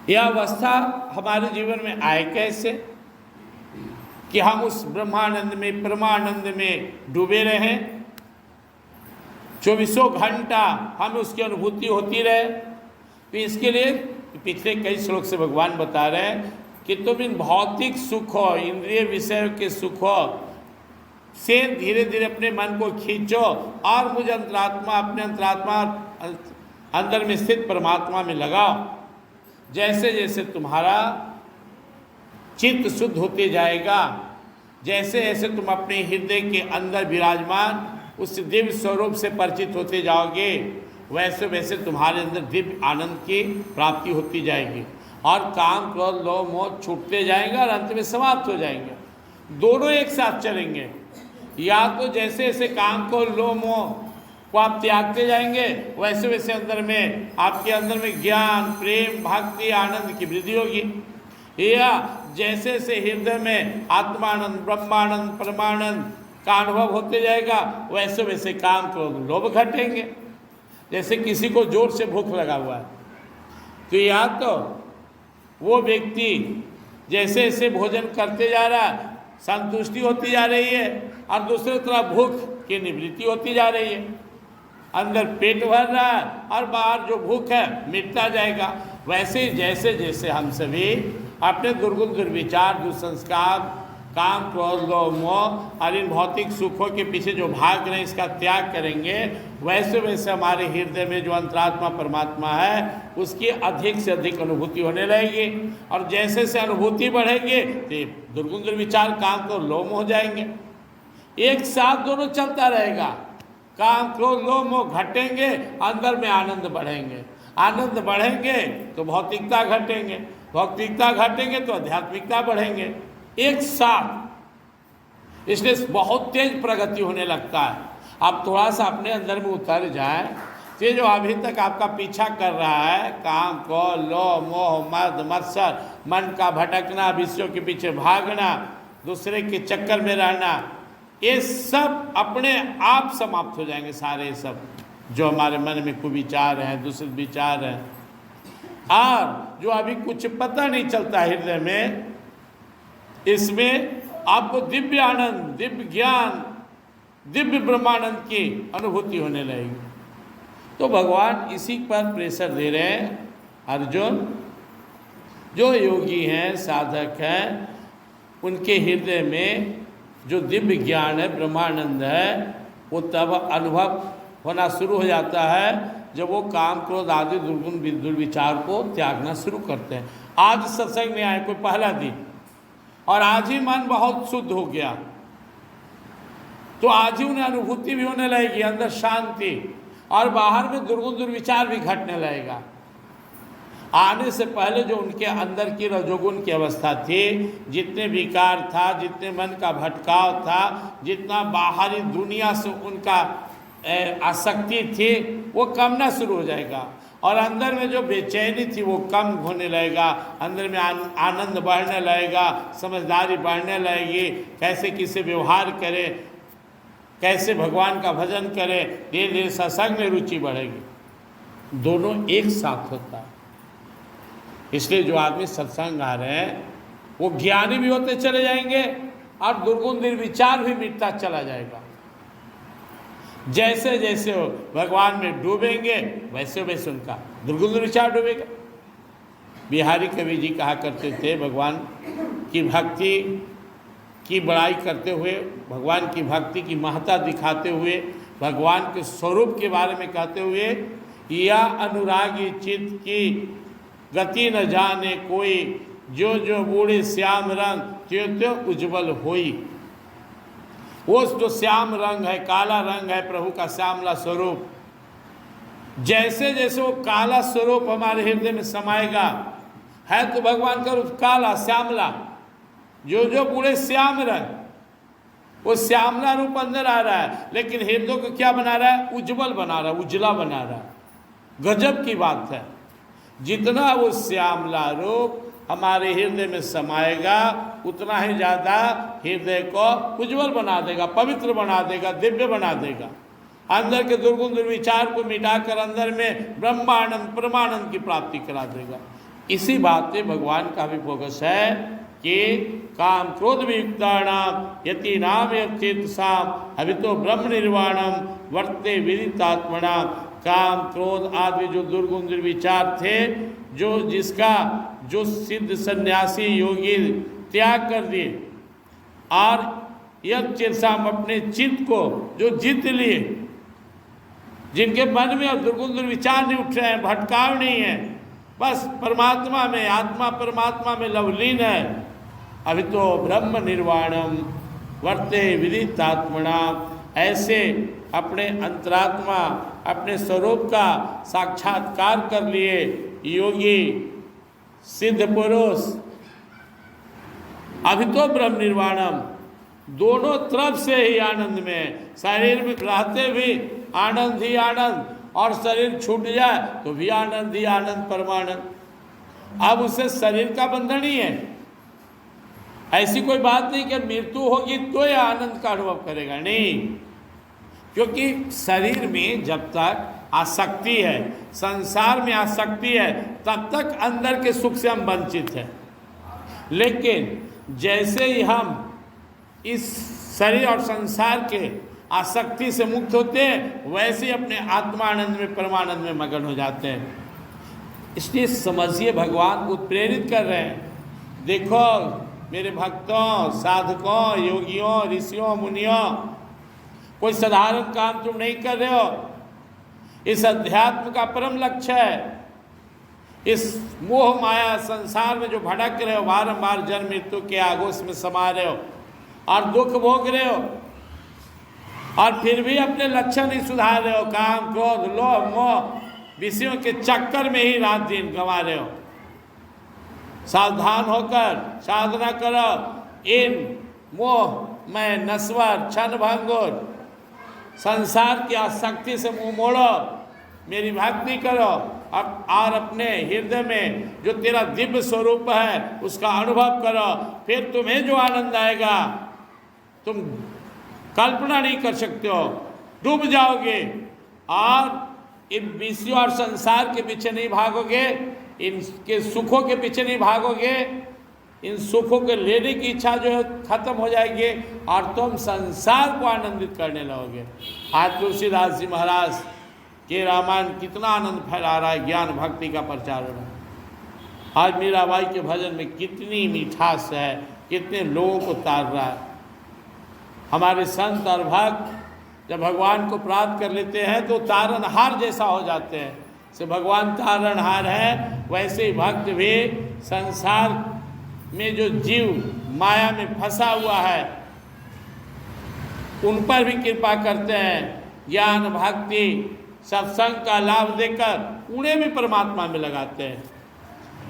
यह अवस्था हमारे जीवन में आए कैसे कि हम उस ब्रह्मानंद में, परमानंद में डूबे रहें, चौबीसों घंटा हमें उसकी अनुभूति होती रहे। तो इसके लिए पिछले कई श्लोक से भगवान बता रहे हैं कि तुम इन भौतिक सुखों, इंद्रिय विषयों के सुखों से धीरे धीरे अपने मन को खींचो और मुझे अंतरात्मा, अपने अंतरात्मा अंदर में स्थित परमात्मा में लगाओ। जैसे जैसे तुम्हारा चित्त शुद्ध होते जाएगा, जैसे जैसे तुम अपने हृदय के अंदर विराजमान उस दिव्य स्वरूप से परिचित होते जाओगे, वैसे वैसे तुम्हारे अंदर दिव्य आनंद की प्राप्ति होती जाएगी और काम, क्रोध, लोभ, मोह छूटते जाएंगे और अंत में समाप्त हो जाएंगे। दोनों एक साथ चलेंगे। या तो जैसे जैसे काम को, लोभ, मोह को आप त्यागते जाएंगे, वैसे वैसे अंदर में, आपके अंदर में ज्ञान, प्रेम, भक्ति, आनंद की वृद्धि होगी। या जैसे जैसे हृदय में आत्मानंद, ब्रह्मानंद, परमानंद का अनुभव होते जाएगा, वैसे वैसे काम, क्रोध, लोभ घटेंगे। जैसे किसी को जोर से भूख लगा हुआ है, तो या तो वो व्यक्ति जैसे जैसे भोजन करते जा रहा है, संतुष्टि होती जा रही है, और दूसरी तरफ भूख की निवृत्ति होती जा रही है। अंदर पेट भर रहा है और बाहर जो भूख है मिटता जाएगा। वैसे जैसे जैसे हम सभी अपने दुर्गुण, दुर्विचार, दुसंस्कार, काम, क्रोध, लोभ, मोह और इन भौतिक सुखों के पीछे जो भाग रहे हैं, इसका त्याग करेंगे, वैसे वैसे हमारे हृदय में जो अंतरात्मा परमात्मा है उसकी अधिक से अधिक अनुभूति होने लगेगी। और जैसे जैसे अनुभूति बढ़ेगी तो दुर्गुण, दुर्विचार, काम, क्रोध, लोभ हो जाएंगे। एक साथ दोनों चलता रहेगा। काम, क्रोध, लोभ, मोह घटेंगे, अंदर में आनंद बढ़ेंगे। आनंद बढ़ेंगे तो भौतिकता घटेंगे, भौतिकता घटेंगे तो आध्यात्मिकता बढ़ेंगे, एक साथ। इसलिए बहुत तेज प्रगति होने लगता है। आप थोड़ा सा अपने अंदर में उतर जाए, ये जो अभी तक आपका पीछा कर रहा है, काम, क्रोध, लोभ, मोह, मद, मत्सर, मन का भटकना, विषयों के पीछे भागना, दूसरे के चक्कर में रहना, ये सब अपने आप समाप्त हो जाएंगे। सारे सब जो हमारे मन में कुविचार हैं, दूसरे विचार हैं, और जो अभी कुछ पता नहीं चलता हृदय में, इसमें आपको दिव्य आनंद, दिव्य ज्ञान, दिव्य ब्रह्मानंद की अनुभूति होने लगेगी। तो भगवान इसी पर प्रेशर दे रहे हैं, अर्जुन जो योगी हैं, साधक हैं, उनके हृदय में जो दिव्य ज्ञान है, ब्रह्मानंद है, वो तब अनुभव होना शुरू हो जाता है जब वो काम, क्रोध आदि दुर्गुण, दुर्विचार को त्यागना शुरू करते हैं। आज सत्संग में आए कोई पहला दिन और आज ही मन बहुत शुद्ध हो गया, तो आज ही उन्हें अनुभूति भी होने लगेगी, अंदर शांति, और बाहर में दुर्गुण, दुर्विचार भी घटने लगेगा। आने से पहले जो उनके अंदर की रजोगुण की अवस्था थी, जितने विकार था, जितने मन का भटकाव था, जितना बाहरी दुनिया से उनका आसक्ति थी, वो कमना शुरू हो जाएगा। और अंदर में जो बेचैनी थी वो कम होने लगेगा, अंदर में आनंद बढ़ने लगेगा, समझदारी बढ़ने लगेगी, कैसे किसे व्यवहार करें, कैसे भगवान का भजन करें, धीरे धीरे सत्संग में रुचि बढ़ेगी। दोनों एक साथ होता है। इसलिए जो आदमी सत्संग आ रहे हैं वो ज्ञानी भी होते चले जाएंगे और दुर्गुण, निर्विचार भी मिटता चला जाएगा। जैसे जैसे वो भगवान में डूबेंगे, वैसे वैसे उनका दुर्गुण, निर्विचार डूबेगा। बिहारी कवि जी कहा करते थे, भगवान की भक्ति की बड़ाई करते हुए, भगवान की भक्ति की महत्ता दिखाते हुए, भगवान के स्वरूप के बारे में कहते हुए, या अनुरागी चित्त की गति न जाने कोई, जो जो बूढ़े श्याम रंग त्यों त्यों उज्ज्वल होई। वो जो श्याम रंग है, काला रंग है प्रभु का श्यामला स्वरूप, जैसे जैसे वो काला स्वरूप हमारे हृदय में समाएगा, है तो भगवान का रूप काला, श्यामला, जो जो बूढ़े श्याम रंग, वो श्यामला रूप अंदर आ रहा है, लेकिन हृदय को क्या बना रहा है? उज्जवल बना रहा है, उजला बना रहा है। गजब की बात है। जितना वो श्यामला रूप हमारे हृदय में समाएगा, उतना ही ज़्यादा हृदय को उज्जवल बना देगा, पवित्र बना देगा, दिव्य बना देगा। अंदर के दुर्गुण, दुर्विचार को मिटाकर अंदर में ब्रह्मानंद, परमानंद की प्राप्ति करा देगा। इसी बात पे भगवान का भी फोकस है कि काम क्रोध वियुक्तानाम यतीनाम चेतसाम अभितो ब्रह्म निर्वाणम वर्ते विदितात्मना। काम क्रोध आदि जो दुर्गुण दुर्विचार थे, जो सिद्ध सन्यासी योगी त्याग कर दिए, और यह चेतसाम अपने चित्त को जो जीत लिए, जिनके मन में अब दुर्गुण दुर्विचार नहीं उठ रहे हैं, भटकाव नहीं है, बस परमात्मा में, आत्मा परमात्मा में लवलीन है। अभी तो ब्रह्म निर्वाणम वर्ते विदितात्मना। ऐसे अपने अंतरात्मा, अपने स्वरूप का साक्षात्कार कर लिए योगी सिद्ध पुरुष अभी तो ब्रह्म निर्वाणम, दोनों तरफ से ही आनंद में, शरीर में रहते भी आनंद ही आनंद, और शरीर छूट जाए तो भी आनंद ही आनंद, परमानंद। अब उसे शरीर का बंधन ही है, ऐसी कोई बात नहीं कि मृत्यु होगी तो यह आनंद का अनुभव करेगा, नहीं। क्योंकि शरीर में जब तक आसक्ति है, संसार में आसक्ति है, तब तक अंदर के सुख से हम वंचित हैं। लेकिन जैसे ही हम इस शरीर और संसार के आसक्ति से मुक्त होते हैं, वैसे ही अपने आत्मानंद में, परमानंद में मगन हो जाते हैं। इसलिए समझिए, भगवान को प्रेरित कर रहे हैं, देखो मेरे भक्तों, साधकों, योगियों, ऋषियों, मुनियों, कोई साधारण काम तुम नहीं कर रहे हो। इस अध्यात्म का परम लक्ष्य है। इस मोह माया संसार में जो भटक रहे हो, बारंबार जन्म मृत्यु के आगोश में समा रहे हो और दुख भोग रहे हो, और फिर भी अपने लक्ष्य नहीं सुधार रहे हो, काम क्रोध लोभ मोह विषयों के चक्कर में ही रात दिन गंवा रहे हो। सावधान होकर साधना करो, इन मोह में नश्वर क्षण भंगुर संसार की आसक्ति से मुंह मोड़ो, मेरी भक्ति करो, और अपने हृदय में जो तेरा दिव्य स्वरूप है उसका अनुभव करो। फिर तुम्हें जो आनंद आएगा तुम कल्पना नहीं कर सकते हो, डूब जाओगे, और इन विषयों और संसार के पीछे नहीं भागोगे, इनके सुखों के पीछे नहीं भागोगे, इन सुखों के लेने की इच्छा जो है खत्म हो जाएगी, और तुम संसार को आनंदित करने लगोगे। आज तुलसीदास जी महाराज के रामायण कितना आनंद फैला रहा है, ज्ञान भक्ति का प्रचार हो रहा है। आज मीराबाई के भजन में कितनी मिठास है, कितने लोगों को तार रहा है। हमारे संत और भक्त जब भगवान को प्राप्त कर लेते हैं तो तारनहार जैसा हो जाते हैं। से भगवान तारनहार है, वैसे ही भक्त भी संसार में जो जीव माया में फंसा हुआ है उन पर भी कृपा करते हैं। ज्ञान भक्ति सत्संग का लाभ देकर उन्हें भी परमात्मा में लगाते हैं।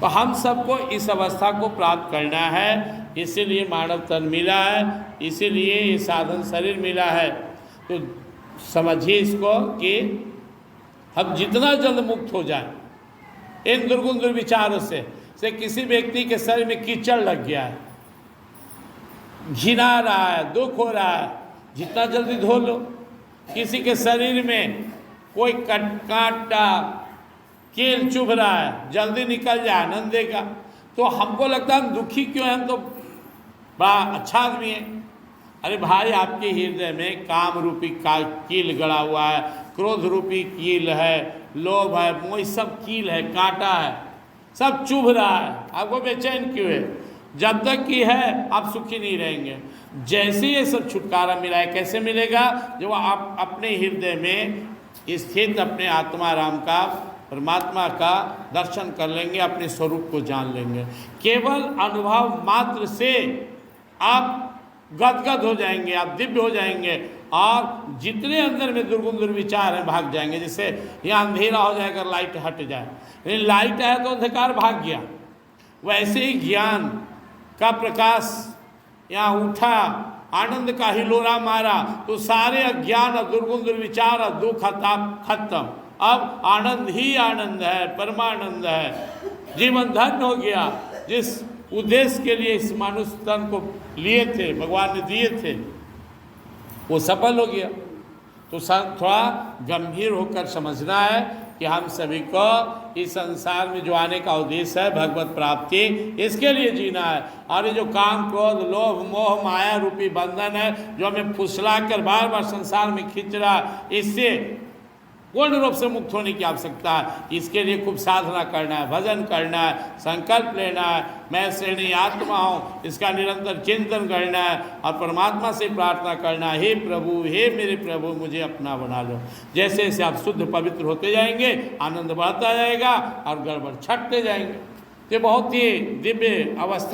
तो हम सबको इस अवस्था को प्राप्त करना है, इसीलिए मानव तन मिला है, इसीलिए ये साधन शरीर मिला है। तो समझिए इसको कि हम जितना जल्द मुक्त हो जाए इन दुर्गुण दुर्विचारों से किसी व्यक्ति के शरीर में कीचड़ लग गया है, घिना रहा है, दुख हो रहा है, जितना जल्दी धो लो। किसी के शरीर में कोई कांटा कील चुभ रहा है, जल्दी निकल जाए, आनंद देगा। तो हमको लगता है हम दुखी क्यों हैं, हम तो बड़ा अच्छा आदमी है। अरे भाई, आपके हृदय में काम रूपी का कील गड़ा हुआ है, क्रोध रूपी कील है, लोभ है, मोह, सब कील है, कांटा है, सब चुभ रहा है। आपको बेचैन क्यों है? जब तक की है आप सुखी नहीं रहेंगे। जैसे ये सब छुटकारा मिला है, कैसे मिलेगा? जब आप अपने हृदय में स्थित अपने आत्मा राम का, परमात्मा का दर्शन कर लेंगे, अपने स्वरूप को जान लेंगे। केवल अनुभव मात्र से आप गदगद हो जाएंगे, आप दिव्य हो जाएंगे, और जितने अंदर में दुर्गुण दुर्विचार हैं भाग जाएंगे। जैसे यहाँ अंधेरा हो जाएगा, लाइट हट जाए, लेकिन लाइट है तो अंधकार भाग गया। वैसे ही ज्ञान का प्रकाश यहाँ उठा, आनंद का हिलोरा मारा, तो सारे अज्ञान और दुर्गुण दुर्विचार और दुख ताप खत्म। अब आनंद ही आनंद है, परमानंद है, जीवन धन्य हो गया। जिस उद्देश्य के लिए इस मनुष्य तन को लिए थे, भगवान ने दिए थे, वो सफल हो गया। तो थोड़ा गंभीर होकर समझना है कि हम सभी को इस संसार में जो आने का उद्देश्य है भगवत प्राप्ति, इसके लिए जीना है। और ये जो काम क्रोध लोभ मोह माया रूपी बंधन है जो हमें फुसला कर बार बार संसार में खींच रहा, इससे पूर्ण रूप से मुक्त होने की आवश्यकता है। इसके लिए खूब साधना करना है, भजन करना है, संकल्प लेना है, मैं श्रेणी आत्मा हूँ, इसका निरंतर चिंतन करना है और परमात्मा से प्रार्थना करना है, हे प्रभु हे मेरे प्रभु मुझे अपना बना लो। जैसे जैसे आप शुद्ध पवित्र होते जाएंगे आनंद बढ़ता जाएगा और गड़बड़ छटते जाएंगे। ये बहुत ही दिव्य अवस्था